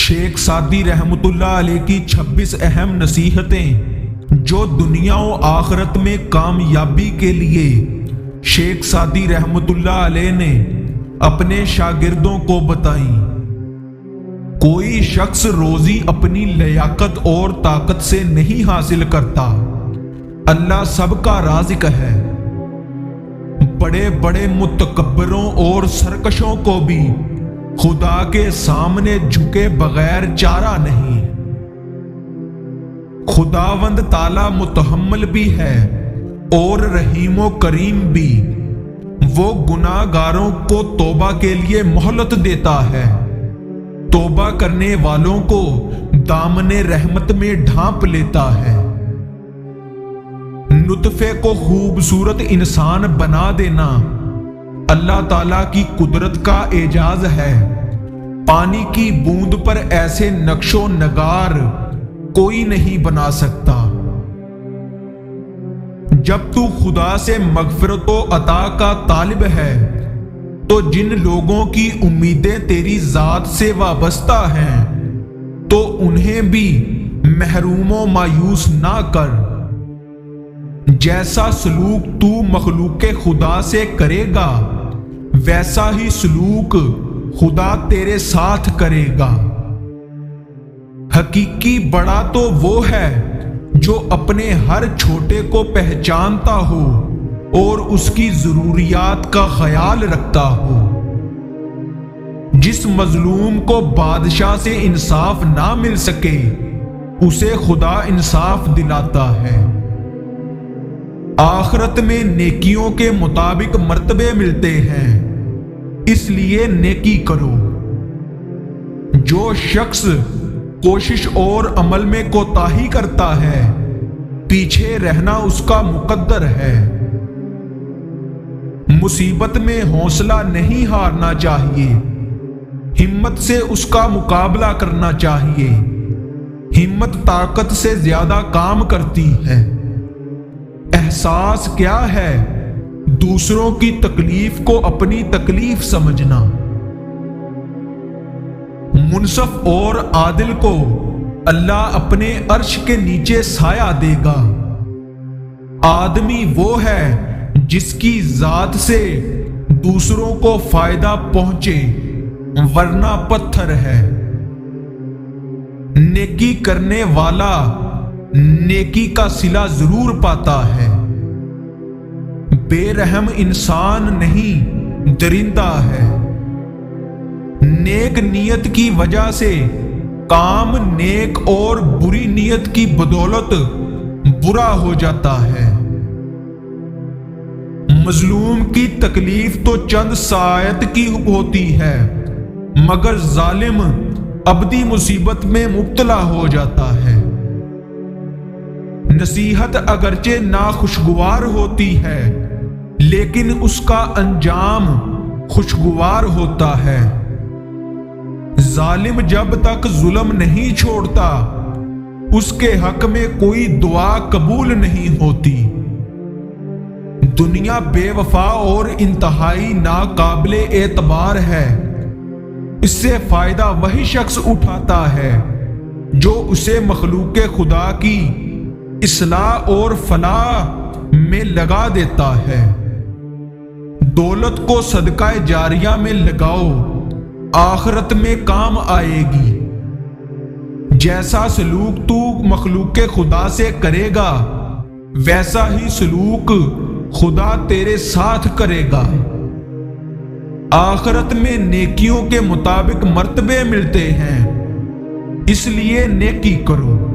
شیخ Saadi رحمۃ اللہ علیہ کی 26 اہم نصیحتیں جو دنیا و آخرت میں کامیابی کے لیے شیخ سعدی رحمۃ اللہ علیہ نے اپنے شاگردوں کو بتائیں۔ کوئی شخص روزی اپنی لیاقت اور طاقت سے نہیں حاصل کرتا، اللہ سب کا رازق ہے۔ بڑے بڑے متکبروں اور سرکشوں کو بھی خدا کے سامنے جھکے بغیر چارہ نہیں۔ خداوند تعالی متحمل بھی ہے اور رحیم و کریم بھی، وہ گناہ گاروں کو توبہ کے لیے مہلت دیتا ہے، توبہ کرنے والوں کو دامن رحمت میں ڈھانپ لیتا ہے۔ نطفے کو خوبصورت انسان بنا دینا اللہ تعالیٰ کی قدرت کا اعجاز ہے۔ پانی کی بوند پر ایسے نقش و نگار کوئی نہیں بنا سکتا۔ جب تو خدا سے مغفرت و عطا کا طالب ہے تو جن لوگوں کی امیدیں تیری ذات سے وابستہ ہیں تو انہیں بھی محروم و مایوس نہ کر۔ جیسا سلوک تو مخلوق خدا سے کرے گا ویسا ہی سلوک خدا تیرے ساتھ کرے گا۔ حقیقی بڑا تو وہ ہے جو اپنے ہر چھوٹے کو پہچانتا ہو اور اس کی ضروریات کا خیال رکھتا ہو۔ جس مظلوم کو بادشاہ سے انصاف نہ مل سکے اسے خدا انصاف دلاتا ہے۔ آخرت میں نیکیوں کے مطابق مرتبے ملتے ہیں، اس لیے نیکی کرو۔ جو شخص کوشش اور عمل میں کوتاہی کرتا ہے پیچھے رہنا اس کا مقدر ہے۔ مصیبت میں حوصلہ نہیں ہارنا چاہیے، ہمت سے اس کا مقابلہ کرنا چاہیے۔ ہمت طاقت سے زیادہ کام کرتی ہے۔ احساس کیا ہے؟ دوسروں کی تکلیف کو اپنی تکلیف سمجھنا۔ منصف اور عادل کو اللہ اپنے عرش کے نیچے سایہ دے گا۔ آدمی وہ ہے جس کی ذات سے دوسروں کو فائدہ پہنچے، ورنہ پتھر ہے۔ نیکی کرنے والا نیکی کا صلہ ضرور پاتا ہے۔ بے رحم انسان نہیں درندہ ہے۔ نیک نیت کی وجہ سے کام نیک اور بری نیت کی بدولت برا ہو جاتا ہے۔ مظلوم کی تکلیف تو چند ساعت کی ہوتی ہے مگر ظالم ابدی مصیبت میں مبتلا ہو جاتا ہے۔ نصیحت اگرچہ ناخوشگوار ہوتی ہے لیکن اس کا انجام خوشگوار ہوتا ہے۔ ظالم جب تک ظلم نہیں چھوڑتا اس کے حق میں کوئی دعا قبول نہیں ہوتی۔ دنیا بے وفا اور انتہائی ناقابل اعتبار ہے۔ اس سے فائدہ وہی شخص اٹھاتا ہے جو اسے مخلوق خدا کی اصلاح اور فلاح میں لگا دیتا ہے۔ دولت کو صدقہ جاریہ میں لگاؤ، آخرت میں کام آئے گی۔ جیسا سلوک تو مخلوق خدا سے کرے گا ویسا ہی سلوک خدا تیرے ساتھ کرے گا۔ آخرت میں نیکیوں کے مطابق مرتبے ملتے ہیں، اس لیے نیکی کرو۔